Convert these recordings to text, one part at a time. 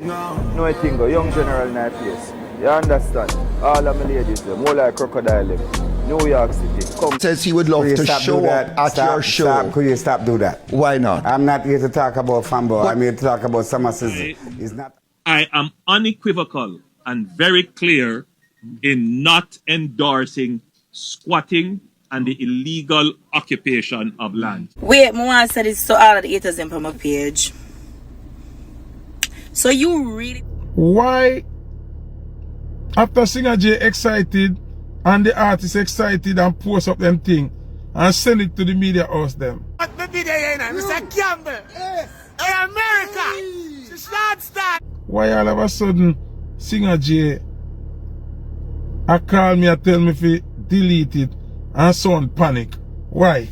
No, I think young general in that place. You understand? All of my ladies, more like crocodile lips. New York City. Come. Says he would love to show up at your show. Could you stop do that? Why not? I'm not here to talk about Fambo. I'm here to talk about Summer Season. It's not. I am unequivocal and very clear in not endorsing squatting and the illegal occupation of land. Wait, I want to say this to all of the haters on my page. So you really... Why, after Singer J excited and the artist excited and post up them thing and send it to the media house them? What the video here now? Mr. Campbell. Hey, America. It's not start. Why all of a sudden Singer J I call me and tell me if he delete it and sound panic? Why?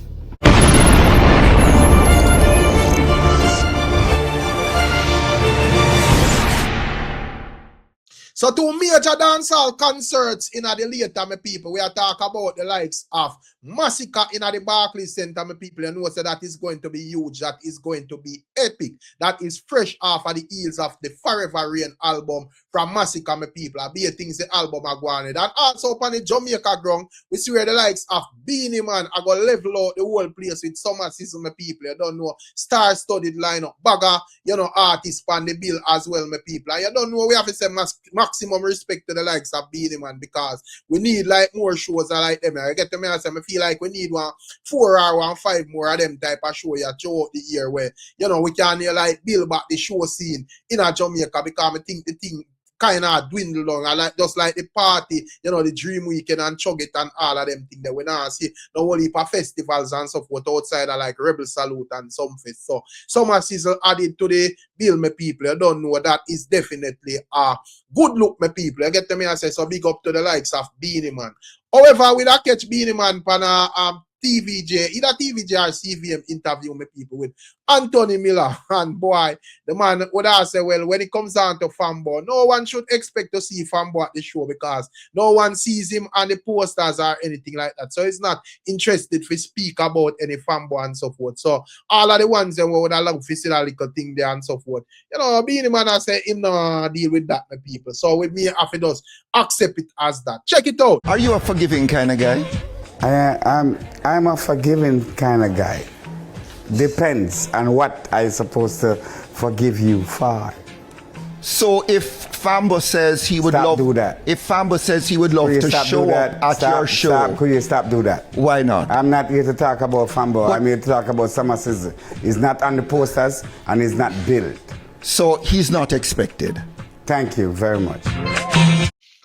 So two major dancehall concerts in the later, my people. We are talking about the likes of Masicka in the Barclays Center, my people. You know, so that is going to be huge. That is going to be epic. That is fresh off of the heels of the Forever Rain album from Masicka, my people. I be things the album are going on. And also upon the Jamaica ground, we see where the likes of Beenie Man are going to level out the whole place with Summer Season, my people. You don't know, star-studded lineup, bagger, you know, artists on the bill as well, my people. And you don't know, we have to say maximum respect to the likes of Beenie Man because we need like more shows like them. I get to me and say, I feel like we need 4 or 5 more of them type of show throughout the year where, you know, we can like build back the show scene in a Jamaica because I think the thing kind of dwindle down. I like just like the party, you know, the Dream Weekend and Chug It and all of them things that we now see the whole heap of festivals and so forth outside of like Rebel Salute and some fest. So Summer Season added to the bill, my people. You don't know that is definitely a good look, my people. You get to me and say, so big up to the likes of Beenie Man. However, we don't catch Beenie Man pan TVJ, either TVJ or CVM interview me people with Anthony Miller, and boy, the man would I say, well, when it comes down to Fambo, no one should expect to see Fambo at the show because no one sees him on the posters or anything like that. So he's not interested to speak about any Fambo and so forth. So all of the ones that would allow to see that little thing there and so forth. You know, Beenie Man, I say him no deal with that, my people. So with me, I have to accept it as that. Check it out. Are you a forgiving kind of guy? I'm a forgiving kind of guy. Depends on what I'm supposed to forgive you for. So if Fambo says he would Stop do that. If Fambo says he would love to show up at your show, could you stop do that? Why not? I'm not here to talk about Fambo. I'm here to talk about Summer Season. It's not on the posters and it's not built. So he's not expected. Thank you very much.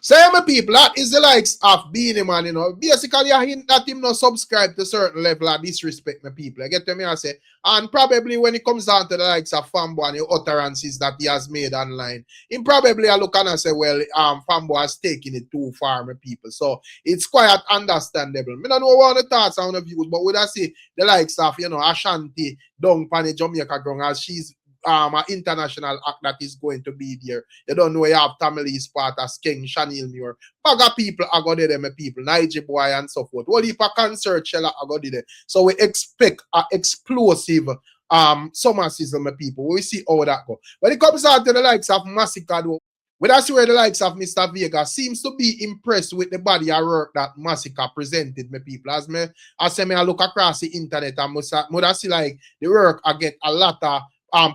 So my people, that is the likes of Beenie Man, you know. Basically, I hint that him not subscribe to certain level of disrespect, my people. I get to me, I say. And probably when it comes down to the likes of Fambo and the utterances that he has made online, him probably I look and say, well, Fambo has taken it too far, my people. So it's quite understandable. I don't know what the thoughts on the views, but would I say the likes of, you know, Ashanti down on the Jamaica ground as she's an international act that is going to be there. You don't know you have Tamalee's part as King, Chanel Muir. Bugger people are going to there, my people. Nige Boy and so forth. What if a concert shell are going to there? So we expect an explosive Summer Season, my people. We see how that go. When it comes out to the likes of Masicka, though, we don't see where the likes of Mr. Vega seems to be impressed with the body of work that Masicka presented, my people. As I look across the internet and I see like the work I get a lot of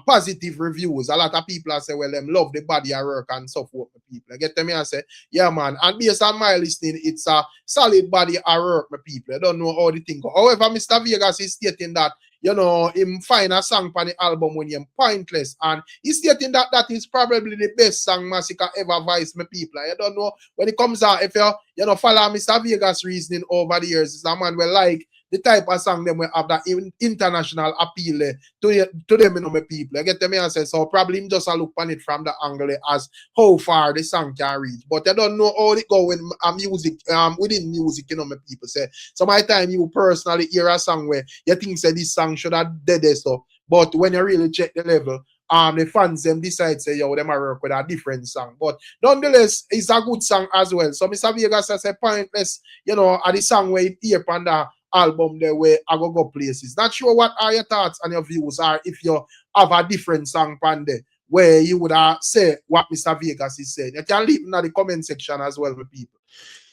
positive reviews. A lot of people say, well, them love the body of work and so forth. People, I get to me and say, yeah, man. And based on my listening, it's a solid body of work, my people. I don't know how the thing go. However, Mr. Vegas is stating that, you know, him find a song on the album when him pointless. And he's stating that that is probably the best song Masicka ever voiced, my people. I don't know when it comes out, if you know, follow Mr. Vegas' reasoning over the years, it's a man will like the type of song them will have that international appeal to them, you know, my people. I get them and say, so probably him just a look on it from the angle as how far the song can reach. But I don't know how it go when music, within music, you know, my people say. So my time you personally hear a song where you think say this song should have dead so, but when you really check the level, the fans them decide say, yo, them are work with a different song. But nonetheless, it's a good song as well. So Mr. Vegas says pointless, you know, at the song where it hear on the album there where I go places. Not sure what are your thoughts and your views are if you have a different song pan there. where you would say what Mr. Vegas is saying. You can leave in the comment section as well with people.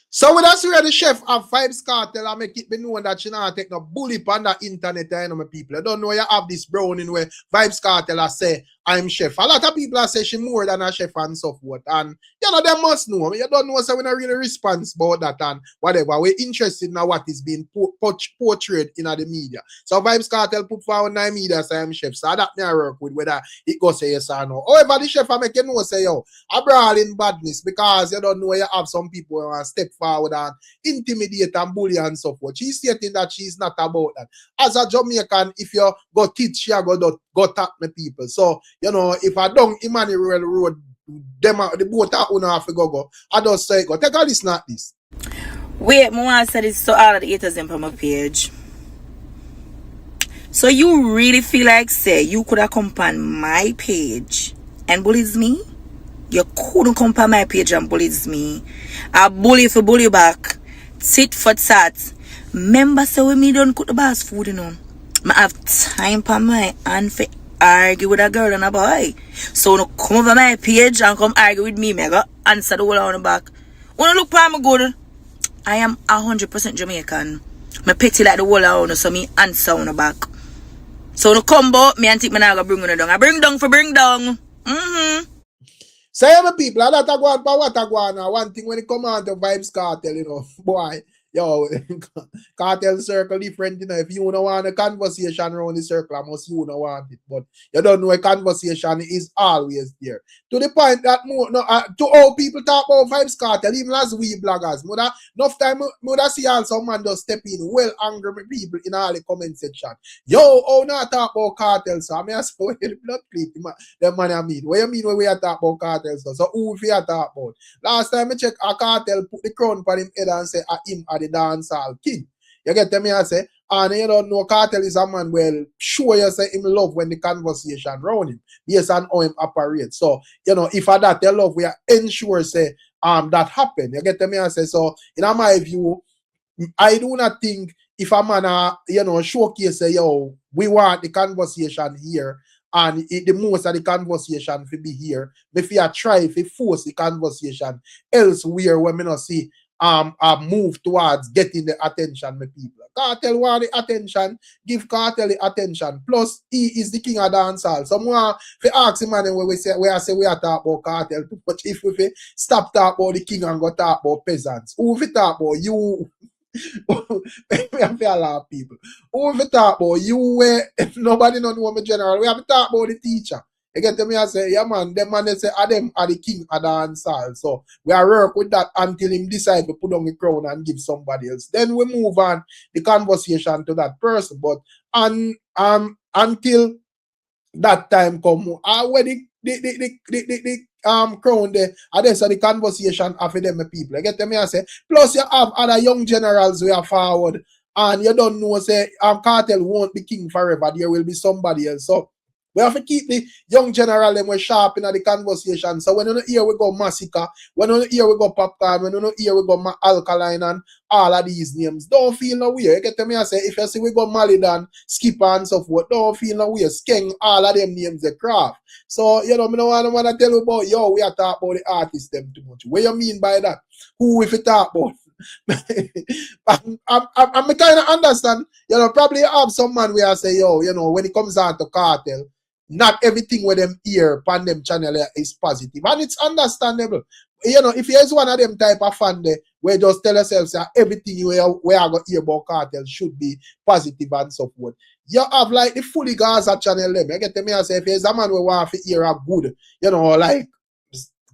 So with us here, the chef of Vybz Kartel, I make it be known that you not take no bully on the internet, you know, my people. I don't know you have this browning where Vybz Kartel I say, I'm chef. A lot of people are say she more than a chef and so forth. And, you know, they must know. I mean, you don't know, so we're not really responsible about that and whatever. We're interested in what is being portrayed in the media. So Vybz Kartel put forward in the media, say I'm chef. So that me I work with whether it goes say yes or no. However, the chef I make you know say, yo, I brawl in badness because you don't know you have some people who want to step forward and intimidate and bully and so forth. She's stating that she's not about that. As a Jamaican, if you go teach, you go tap me people. So, you know, if I don't Emmanuel Road, them the boat are on half go. I just say go. Take a listen at this. Wait, I want to say this to all of the haters in my page. So you really feel like say you could have come on my page and bullies me? You couldn't come on my page and bullies me. I bully for bully back. Tit for tat. Remember so when me don't cook the boss food, you know. I have time for my hand for argue with a girl and a boy. So no come over my page and come argue with me. I got answer the whole on the back. Wanna look for me good? I am 100% Jamaican. Me petty like the whole on, so me answer on the back. So no combo, me and think me not gonna bring you down. I bring down for bring down. Say my people, a lot of go on for what I go on now. One thing when it come on to Vybz Kartel, you know, boy, yo, Kartel circle different, you know. If you don't want a conversation around the circle, I must you don't want it. But you don't know a conversation is always there. To the point that to all people talk about Vybz Kartel, even as we bloggers, enough time I see all some man just step in, well angry with people in all the comment section. Yo, oh not talk about Kartel, so I mean I say where the blood clip the man I mean. What you mean when we are talk about Kartel? So who if you talk about? Last time I check a Kartel put the crown for him head and say him are the dancehall king. You get me I say, and you don't know Kartel is a man well sure you say him love when the conversation round him. Yes, and how him operate. So you know if I that you love we are ensure say that happen. You get me I say, so in my view I do not think if a man you know showcase say yo we want the conversation here and the most of the conversation to be here. If you try to force the conversation elsewhere when me not see a move towards getting the attention of people. Kartel want the attention, give Kartel the attention. Plus, he is the king of dancehall. Someone if ask him man when we say we are talk about Kartel too much. If we stop talk about the king and go talk about peasants, who we talk about you? I feel a lot of people. Who we talk about you where nobody know me general. We have to talk about the teacher. You get to me I say, yeah man, them man they say them are the king of dancehall. So we are work with that until him decide to put on the crown and give somebody else. Then we move on the conversation to that person. But until that time come, when the crown there, and then so the conversation after them people. You get to me I say, plus you have other young generals who are forward and you don't know say Kartel won't be king forever. There will be somebody else. So we have to keep the young general them we sharp in the conversation. So when you hear we go Masicka, when you hear we go Popcorn, when you hear we go Alkaline and all of these names, don't feel no weird. You get to me I say, if you see we go Malidan, Skipper and so forth, don't feel no weird. Skeng, all of them names they craft. So, you know, I don't want to tell you about, yo, we are talking about the artists them too much. What you mean by that? Who if you talk about? I kind of understand, you know, probably have some man where I say, yo, you know, when it comes down to Kartel, not everything with them here on them channel is positive. And it's understandable. You know, if you're one of them type of fan there, where just tell yourself that everything you where I got hear about Kartel should be positive and so forth. You have like the fully Gaza channel them. You get to me and say if there's a man who want to hear a good, you know, like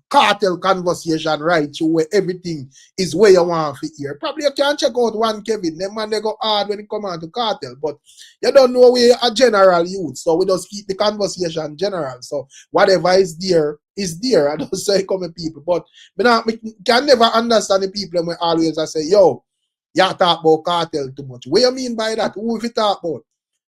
Kartel conversation right through where everything is where you want to hear. Probably you can check out one Kevin. Them man they go hard when it come on to Kartel, but you don't know we a general youth, so we just keep the conversation general. So whatever is there is there. I don't say come people, but me can never understand the people when always I say, yo, you talk about Kartel too much. What you mean by that? Who if you talk about?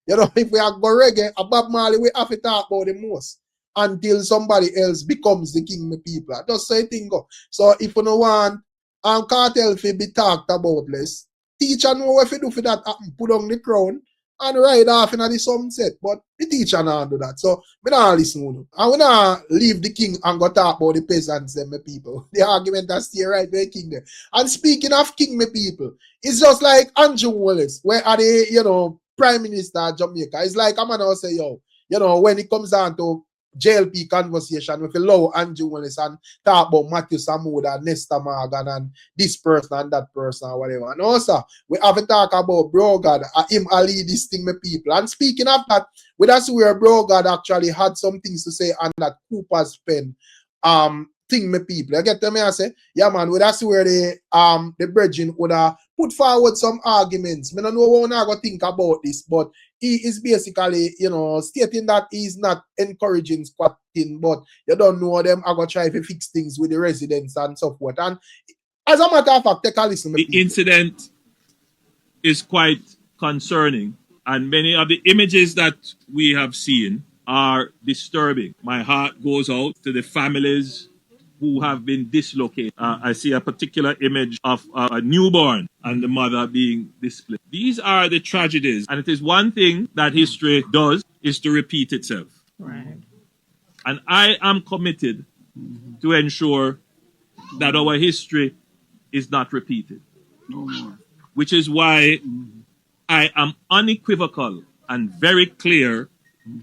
You know, if we have go reggae, a Bob Marley, we have to talk about the most until somebody else becomes the king of the people. I just say thing go. So if you don't want Kartel to be talked about less, teacher know what to do for that happen. Put on the crown and ride off in the sunset. But the teacher not do that. So me not listen to them. And we not leave the king and go talk about the peasants and my people. The argument that stay right where king there. And speaking of king, my people, it's just like Andrew Wallace, where are they, Prime Minister of Jamaica. It's like I'm gonna say, when it comes down to JLP conversation, we can allow Andrew Wallace and talk about Matthew Samuda, Nesta Morgan, and this person and that person or whatever. And also, we have to talk about Bro God, him lead this thing, my people. And speaking of that, that's where Bro God actually had some things to say on that Cooper's pen thing, my people. You get to me? I say, yeah, man, that's where the brethren would have put forward some arguments. I don't know what I'm going to think about this, but he is basically, stating that he's not encouraging squatting, but you don't know them are going to try to fix things with the residents and so forth. And as a matter of fact, take a listen. The incident is quite concerning, and many of the images that we have seen are disturbing. My heart goes out to the families who have been dislocated. I see a particular image of a newborn and the mother being displaced. These are the tragedies, and it is one thing that history does is to repeat itself. Right. And I am committed to ensure that our history is not repeated. No more. Which is why I am unequivocal and very clear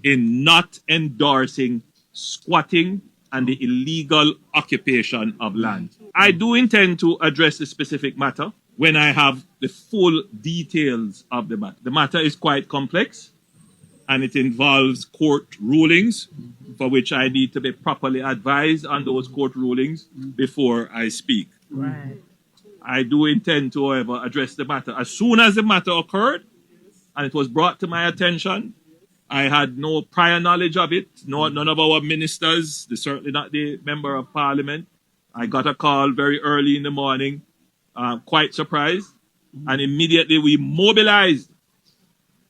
in not endorsing squatting and the illegal occupation of land. I do intend to address the specific matter when I have the full details of the matter. The matter is quite complex, and it involves court rulings for which I need to be properly advised on those court rulings before I speak. Right. I do intend to, however, address the matter. As soon as the matter occurred and it was brought to my attention, I had no prior knowledge of it. None of our ministers, certainly not the member of parliament. I got a call very early in the morning, quite surprised. And immediately we mobilized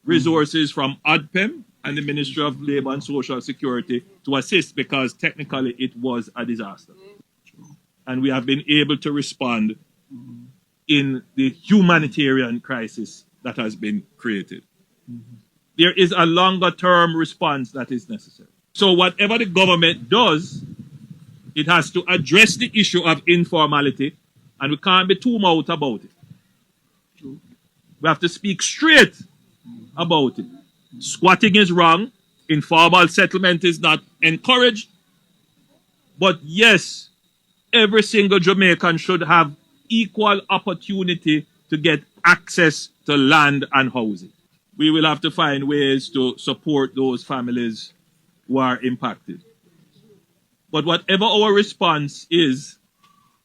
resources from ODPEM and the Ministry of Labour and Social Security to assist, because technically it was a disaster. And we have been able to respond in the humanitarian crisis that has been created. There is a longer term response that is necessary. So whatever the government does, it has to address the issue of informality, and we can't be too mouth about it. We have to speak straight about it. Squatting is wrong. Informal settlement is not encouraged. But yes, every single Jamaican should have equal opportunity to get access to land and housing. We will have to find ways to support those families who are impacted. But whatever our response is,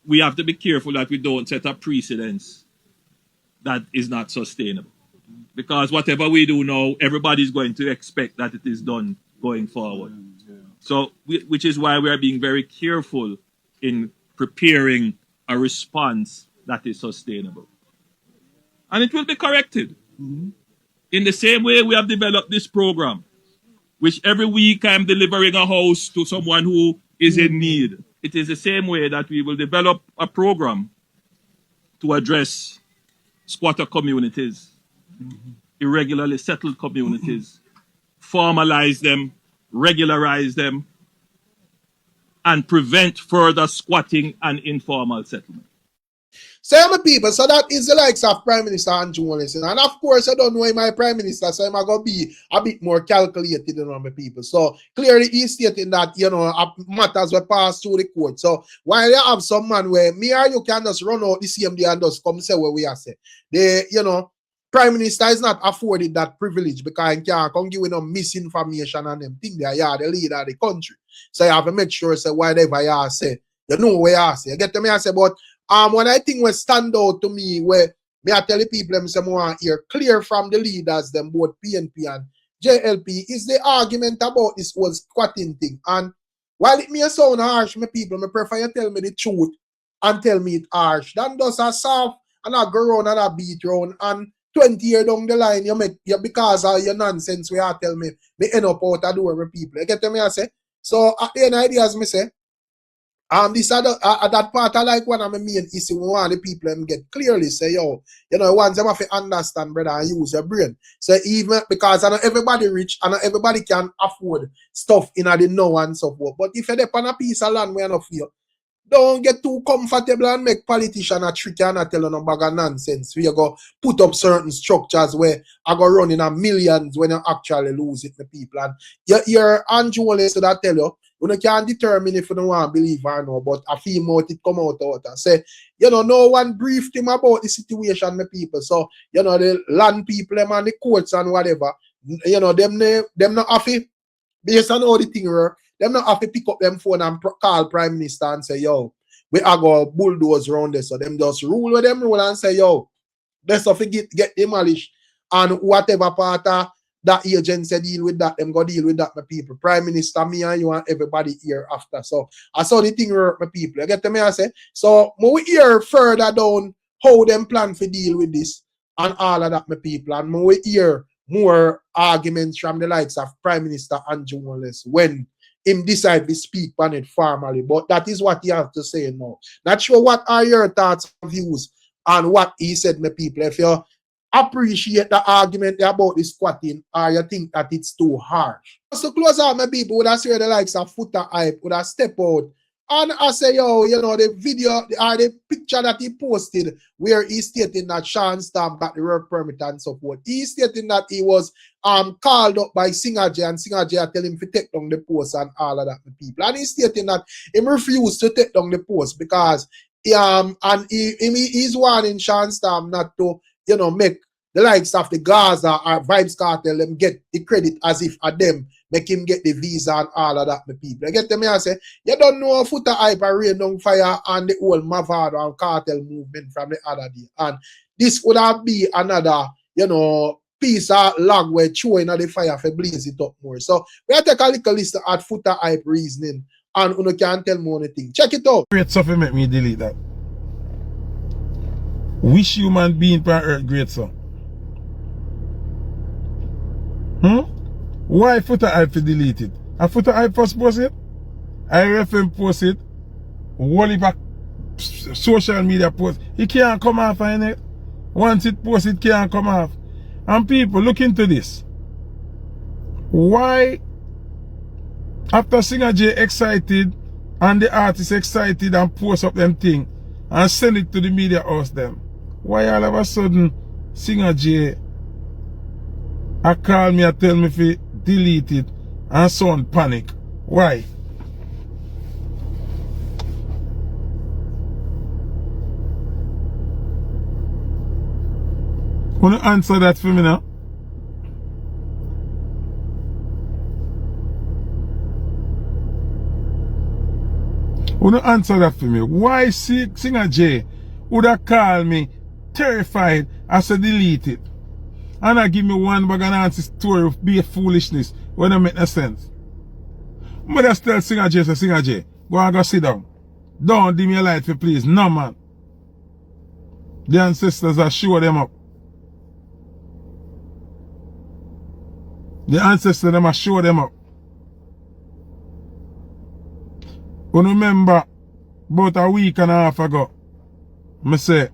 we have to be careful that we don't set a precedence that is not sustainable. Because whatever we do now, everybody's going to expect that it is done going forward. So, which is why we are being very careful in preparing a response that is sustainable. And it will be corrected. In the same way we have developed this program, which every week I'm delivering a house to someone who is in need. It is the same way that we will develop a program to address squatter communities, irregularly settled communities, formalize them, regularize them, and prevent further squatting and informal settlement. So, my people, so that is the likes of Prime Minister Andrew Wallace. And of course, I don't know my Prime Minister, so I'm going to be a bit more calculated than my people. So, clearly, he's stating that, matters will pass through the court. So, while you have some man where me or you can just run out the CMD and just come say what we are saying, Prime Minister is not afforded that privilege because he can't come give no misinformation and them thing there. Yeah, the leader of the country. So, you have to make sure, say, whatever you say, you know what you say. You get to me, I say, but when I think what stand out to me, where me I tell the people them say more here clear from the leaders, them both PNP and JLP, is the argument about this whole squatting thing. And while it may sound harsh, my people, me prefer you tell me the truth and tell me it harsh. Then does a soft and I go around and I beat around, and 20 years down the line, you because of your nonsense where you tell me end up out of door with people. You get to me, I say? So at the end of the day, as me say, This that part I like one of my main issue. We want the people them get clearly say, yo, you know, once them have to understand, brother, and use your brain. So even because I know everybody rich and not everybody can afford stuff in the know and so forth. But if you're on a piece of land where you don't feel, don't get too comfortable and make politicians a trick and a tell you no bag of nonsense. We go put up certain structures where I go running a millions when you actually lose it, the people. And your Andrew Wallace that tell you, you can't determine if you don't want to believe or no, but I feel more it come out and say, you know, no one briefed him about the situation, the people. So, you know, the land people, them and the courts and whatever, you know, them not happy based on how the thing work. Them not have to pick up them phone and call Prime Minister and say, yo, we are going to bulldoze around this. So them just rule with them rule and say, yo, let's have to get demolished. And whatever part of that agency deal with that, them go deal with that, my people. Prime Minister, me and you and everybody here after. So I saw the thing work, my people. You get to me, I say? So we hear further down how them plan to deal with this and all of that, my people. And we hear more arguments from the likes of Prime Minister Andrew Wallace when him decide to speak on it formally, but that is what he has to say now. Not sure what are your thoughts and views on what he said, my people. If you appreciate the argument about the squatting or you think that it's too harsh. So close out, my people, would I say the likes of Foota hype, would I step out and I say, yo, you know, the video or the picture that he posted where he stating that Shawn Stamp got the work permit and so forth. He stating that he was called up by Singer J and Singer J tell him to take down the post and all of that, people. And he's stating that he refused to take down the post because he's warning Shawn Stamp not to, you know, make the likes of the Gaza or Vybz Kartel them get the credit as if at them make him get the visa and all of that, the people. You get to me, I say, you don't know Foota hype and rain down fire and the whole Mavado and Kartel movement from the other day. And this would have be another, you know, piece of log where throwing at the fire for blaze it up more. So we take a little list at Foota hype reasoning and you can't tell me anything. Check it out. Great stuff make me delete that. Which human being per earth great so? Why Foota hype to delete it? A Foota hype first post it? IRFM post it? Wally back social media post. It can't come off in it. Once it post it can't come off. And people look into this. Why after Singer J excited and the artist excited and post up them thing and send it to the media house them? Why all of a sudden Singer J call me and tell me to delete it and sound panic? Why? Wanna answer that for me now? Wanna answer that for me? Why Singer J would have called me terrified as I delete it? And I give me one bag and answer story of be a foolishness when it make no sense. But I still Singer J, say Singer J, go and go sit down. Don't dim your light for please. No man. The ancestors are show them up. The ancestors them are show them up. You remember about a week and a half ago, I say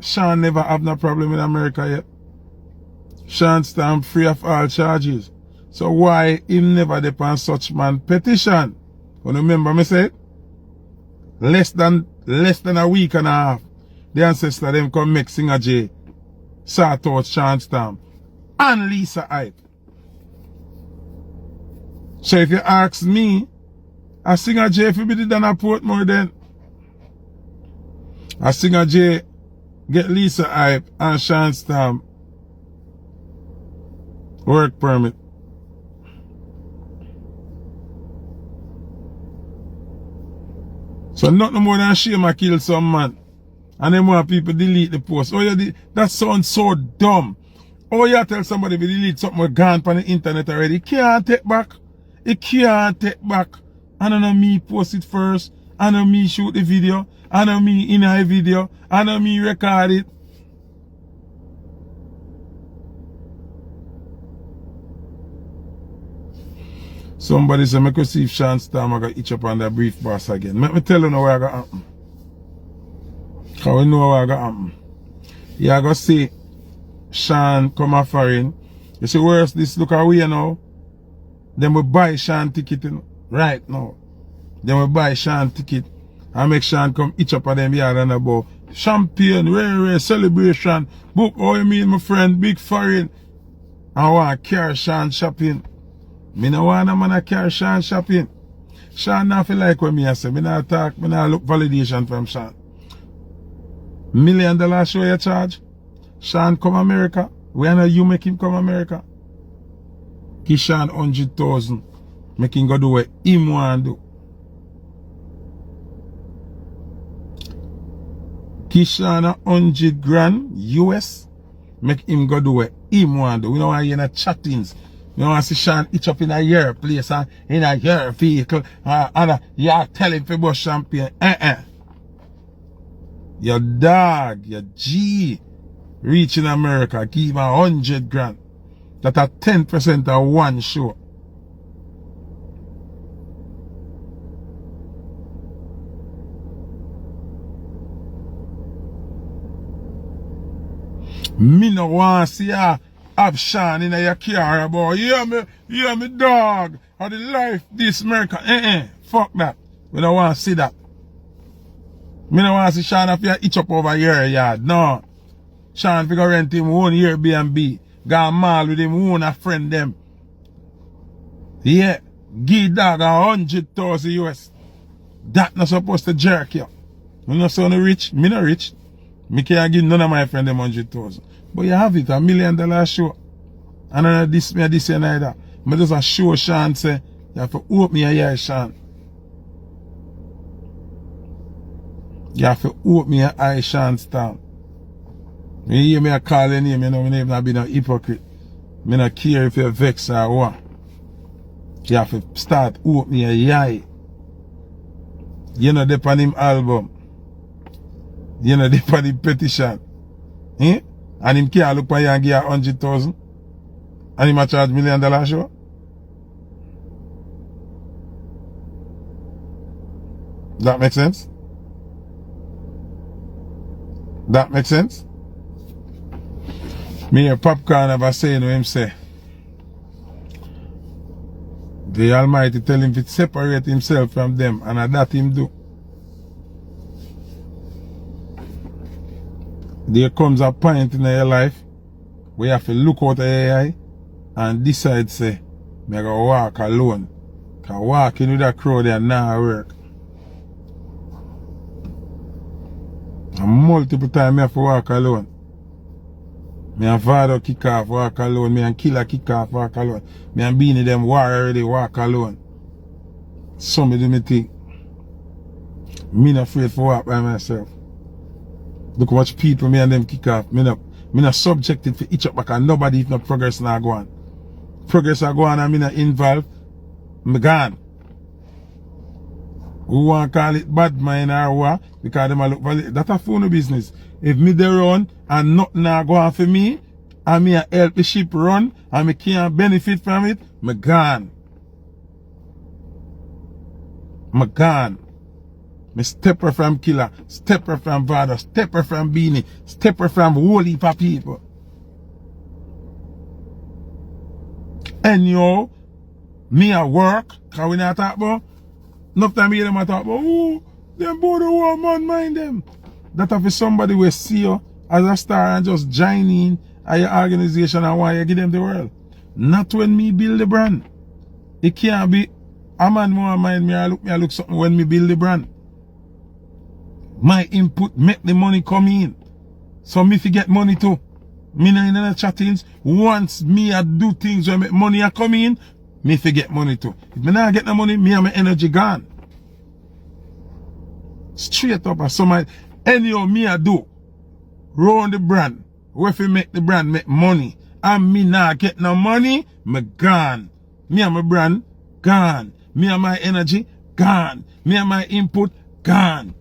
Shawn never have no problem in America yet. Shawn Stamp free of all charges. So why him never depend such man petition? You remember me say less than a week and a half, the ancestor them come make Singer J sort out Shawn Stamp and Lisa Hype. So if you ask me, a Singer J if you be done a Portmore then a Singer J get Lisa Hype and Shawn Stamp work permit. So nothing more than shame I kill some man. And then more people delete the post. Oh yeah, that sounds so dumb. Oh yeah, tell somebody to delete something with gone on the internet already. It can't take back. It can't take back. I don't know me post it first. I know me shoot the video. I know me in a video. I know me record it. Somebody say, I could see if Shawn Storm I got itch up on the brief boss again. Let me tell you now what I got happen. How we know what I got happen. You are going to see Shawn come a foreign. You see worse this look away now. Then we buy Shawn ticket right now. Then we buy Shawn ticket and make Shawn come itch up on them yard and about champagne, rare celebration. Book, oh you mean my friend, big foreign. I want to carry Shawn shopping. Me no want a man to carry Shawn shopping. Shawn not feel like what me I say. Me not talk, me not look validation from Shawn. $1 million show you charge. Shawn come America. Why not you make him come America? Give Shawn 100,000. Make him go do what him want to do. Give Shawn 100 grand US. Make him go do what him want to do. We don't want to hear no chattings. We don't want to see Shawn itch up in a year place and in a year vehicle. And you tell him for bust champagne. Your dog, your G, reaching America, give him 100 grand. That are 10% of one show. Me no want to see ya have Shawn in your car about, yeah me dog, how the life this America, fuck that. We don't want to see that. Me no want to see Shawn if you itch up over your yard, no. Shawn if you go rent him own Airbnb, go mall with him own a friend them. Yeah, give dog 100,000 US. That not supposed to jerk you. You know so rich, me not rich. Me can't give none of my friends them 100,000. But you have it, $1 million show. And I this me this year neither. Me just a show Shawn say, you have to open your ear, Shawn. You have to open your eye, Shawn Storm. You hear me call your name, you know, me not be no hypocrite. Me not care if you're vexed or what. You have to start opening your eye. You know, they on him album. You know, they on him petition. Eh? And him can't look for you and give you 100,000. And him a charge $1 million show. That makes sense? That makes sense? Me hear Popcorn ever saying what him say. The Almighty tell him to separate himself from them, and that him do. There comes a point in your life where you have to look out of your eye and decide, say, I'm going to walk alone. Because walking with that crowd there not work. And multiple times I have to walk alone. Me and father kick off, walk alone. Me and killer kick off, walk alone. Me and Beenie them war already, walk alone. Some do me think. Me not afraid to walk by myself. Look how much people me and them kick off. Me not subjected for each other because nobody if no progress not go on. Progress are go on and me not involved. Me gone. Who want to call it bad mind or what? Because them a look valid. That's a phone business. If me there run and nothing not go on for me, and me help the ship run, and me can't benefit from it, me gone. Me gone. Me step her from Killer, step her from Vybz, step her from Beenie, step her from whole heap of people. Anyhow, me at work, because we not talk about, enough time we hear them talk about, oh, them both the one man mind them. That if somebody will see you as a star and just join in at your organization and why you give them the world. Not when me build the brand. It can't be a man more mind me I look something when me build the brand. My input make the money come in. So me forget money too. Me not in the chattings. Once me I do things where make money I come in, me forget money too. If me not get no money, me and my energy gone. Straight up. So my anyhow me I do run the brand. Where if you make the brand make money and me not get no money, me gone. Me and my brand gone. Me and my energy gone. Me and my input gone.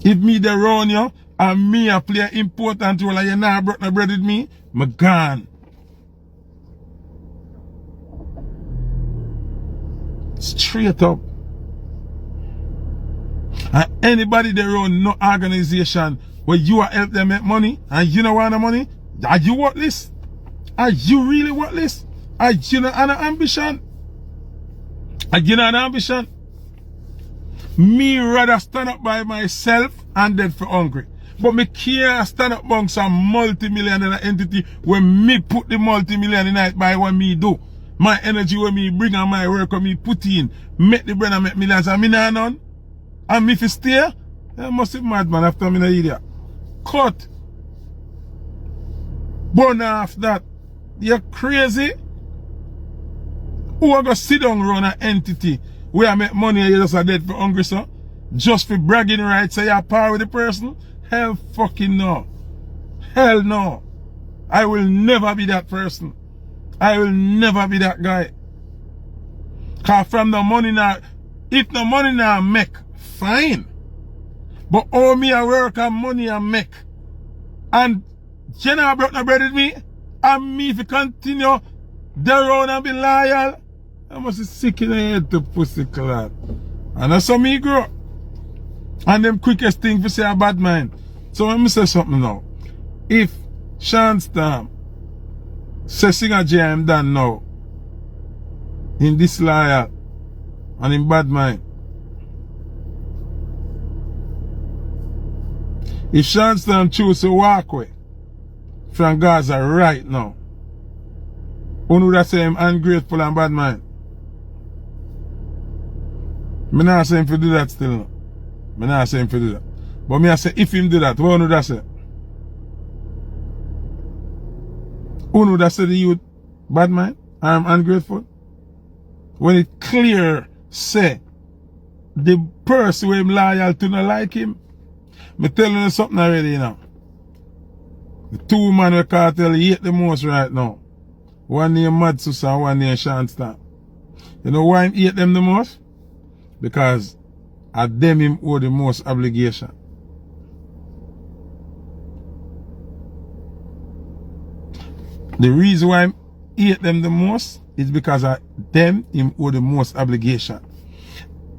If me there run you and me I play an important role and you now brought no bread with me, me gone. Straight up. And anybody there run no organization where you are help them make money and you don't want the money, are you worthless? Are you really worthless? Are you not an ambition? Are you not an ambition? Me rather stand up by myself and dead for hungry. But me can't stand up among some multi-millionaire entity where me put the multi-million in it by what me do. My energy where me bring and my work where me put in. Make the brand and make millions and me not none. And me if you stay, I must be mad man after me no idiot. Cut. Burn off that. You're crazy. Who are gonna sit down run an entity where I make money and you just are dead for hungry, so? Just for bragging rights, say you're par with the person? Hell fucking no. Hell no. I will never be that person. I will never be that guy. Cause from the money now, if the money now make, fine. But all me I work and money I make. And you know brought no bread with me. And me if you continue there around and be loyal. I must be sick in the head to pussy clad. And that's how me grow. And them quickest thing for say a bad mind. So let me say something now. If Shawn Storm say Singer J I'm done now, in disloyal and in bad mind. If Shawn Storm choose to walk away from Gaza right now, who would have say him ungrateful and bad mind? Me not say him to do that still no. Me not say him to do that. But me I say if him do that, what would I say? Who would have say the youth bad mind? I'm ungrateful? When it clear say the person who him loyal to not like him. Me telling you something already now. The two man we Kartel hate the most right now. One named Masicka and one named Shawn Storm. You know why he hate them the most? Because at them him owe the most obligation. The reason why he hate them the most is because at them him owe the most obligation.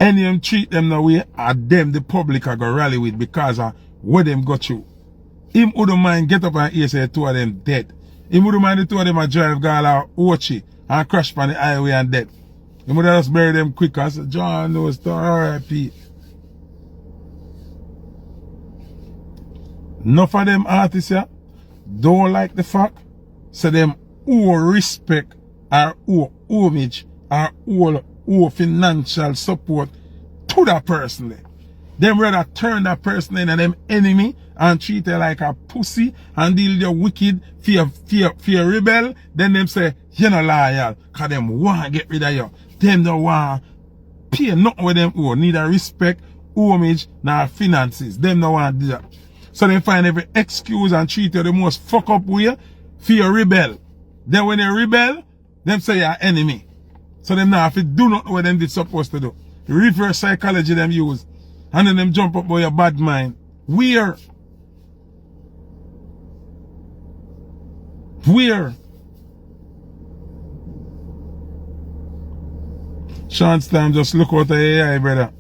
Any him treat them the way at them the public are gonna rally with because of what them got you. Him wouldn't mind get up and hear say two of them dead. Him wouldn't mind the two of them a drive Gala Ochi and crash on the highway and dead. Him would just bury them quick and say, John knows to R.I.P. Enough of them artists here don't like the fact so them owe respect or owe homage or owe financial support to that person. Them rather turn that person in and them enemy and treat her like a pussy and deal with the wicked fear rebel. Then them say, you're not loyal because them want to get rid of you. Them don't want to pay nothing with them owe. Neither respect, homage, nor finances. Them don't want to do that. So they find every excuse and treat you the most fuck up way for your rebel. Then when they rebel, them say you're enemy. So them now if you do not know what them did supposed to do. Reverse psychology them use. And then them jump up by your bad mind. Where? Shawn Storm just look out of your eye, brother.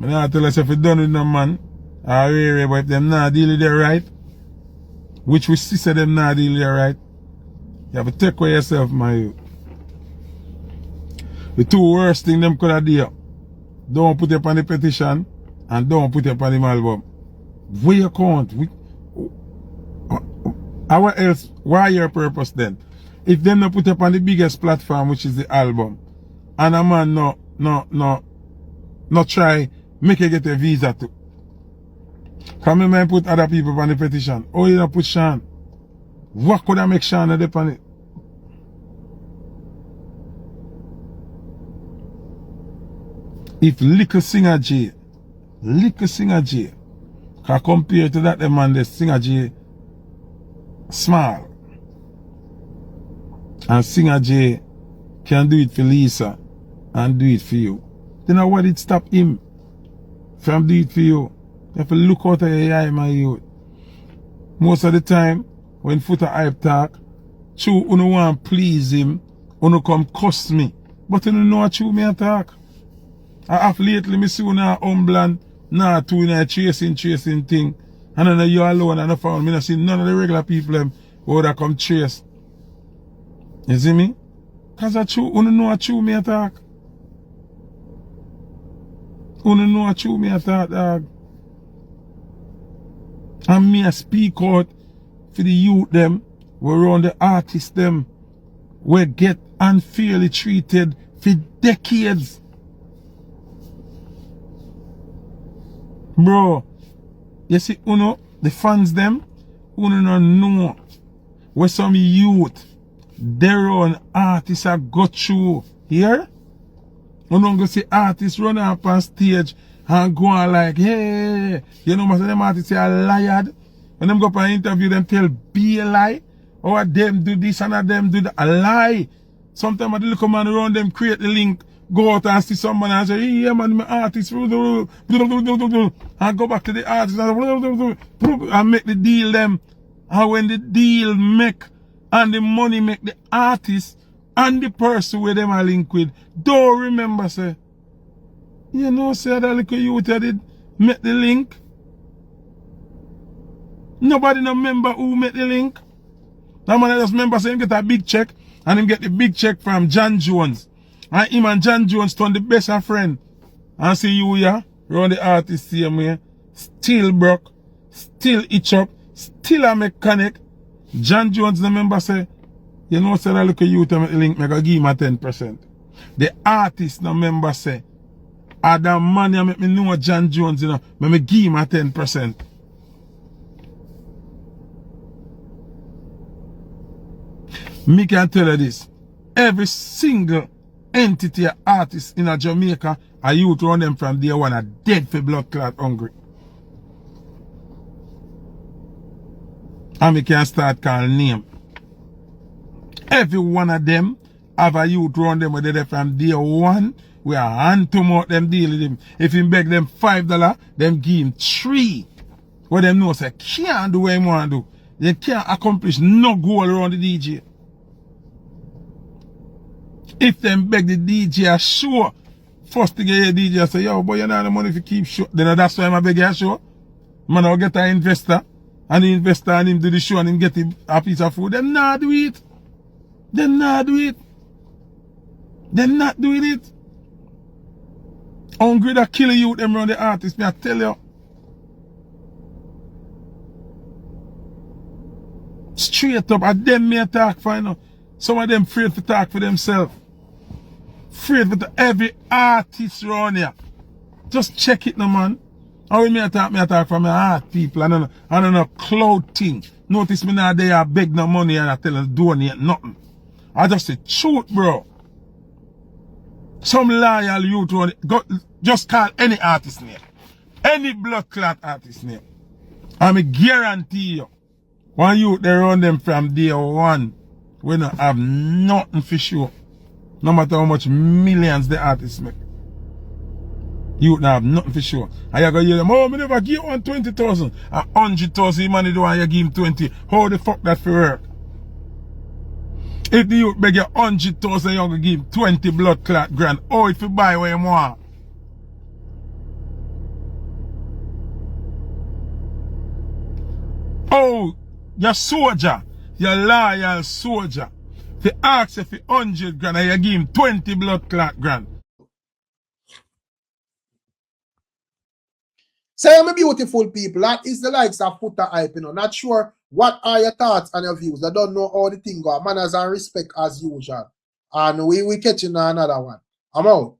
I not tell us if you done with no man. But if them not deal with it right, which we see say them not deal with it right, you have to take care of yourself, my youth. The two worst things them could have done. Don't put up on the petition and don't put up on the album. Where you can't. What else? Why your purpose then? If them not put up on the biggest platform, which is the album, and a man not try make you get a visa to. Come in and put other people on the petition. Oh, you don't put Shawn. What could I make Shawn up on it? If little Singer J, can compare to that, the man, the Singer J small. And Singer J can do it for Lisa and do it for you. Then what did stop him from doing it for you? You have to look out of your eye, my youth. Most of the time, when Foota hype talk, true, you want to please him, you come cuss me. But you know what true me attack. I have lately, me see you humble and too chasing thing. And then you alone and I found me not see none of the regular people them who would come chase. You see me? Cause I true, you know what true me attack. You know what true me attack, dog. And me I speak out for the youth them, we around the artists them, we get unfairly treated for decades. Bro, you see, the fans them, don't know where some youth, their own artists are got through. Here? You don't go see artists run up on stage and go on like, hey, you know, most of them artists are lied. When them go up and interview, them tell be a lie. Or them do this and them do that. A lie. Sometimes the little man around them create the link, go out and see someone and say, hey, yeah, man, my artist, and go back to the artist and make the deal them. And when the deal make and the money make the artist and the person where them are linked with, don't remember, say, you know, say that little youth did make the link. Nobody no remember who made the link. That man just remember say him get a big check and him get the big check from John Jones. And him and John Jones turn the best of friend. And see you here, around the artist same way, still broke, still itch up, still a mechanic. John Jones the member say, you know, say that little youth make the link, me go give him a 10%. The artist no member say, that money make me know John Jones, you know, me give him a 10%. Me can tell you this. Every single entity or artist in a Jamaica, a youth run them from day one are dead for blood clot hungry. And we can start calling name. Every one of them have a youth run them where they from day one. We are hand to mouth them deal with him. If he beg them $5, them give him 3. What them know say can't do what he want to do. They can't accomplish no goal around the DJ. If them beg the DJ a show, first thing you hear DJ say, yo, boy, you don't have the money to keep show. Then that's why I beg you a show. Man, I'll get an investor, and the investor and him do the show and him get a piece of food. Them not do it. Them not do it. Them not doing it. Hungry that kill you them around the artist, me I tell you. Straight up, at them me talk for, you know. Some of them afraid to talk for themselves. Afraid for every artist around here. Just check it, no man. How when me talk for my art people. I don't know cloud thing. Notice me now they are beg no money and I tell them donate nothing. I just say truth, bro. Some loyal youth around it. Go, just call any artist name. Any blood clot artist name. And I guarantee you, one youth they run them from day one. We don't have nothing for sure. No matter how much millions the artists make. You don't have nothing for sure. And you go hear them, oh, me never give one 20,000. 100,000 money do and you give him 20. How the fuck that for work? If the youth beg you 100,000, you gonna give him 20 blood clot grand. Oh, if you buy what you want. Oh, you're soldier. You're loyal soldier. If you ask if you 100 grand and you give him 20 blood clot grand. Say, my beautiful people, that is the likes of Foota hype, you know. Not sure what are your thoughts and your views. I don't know how the thing go. Manners and respect as usual. And we catching another one. I'm out.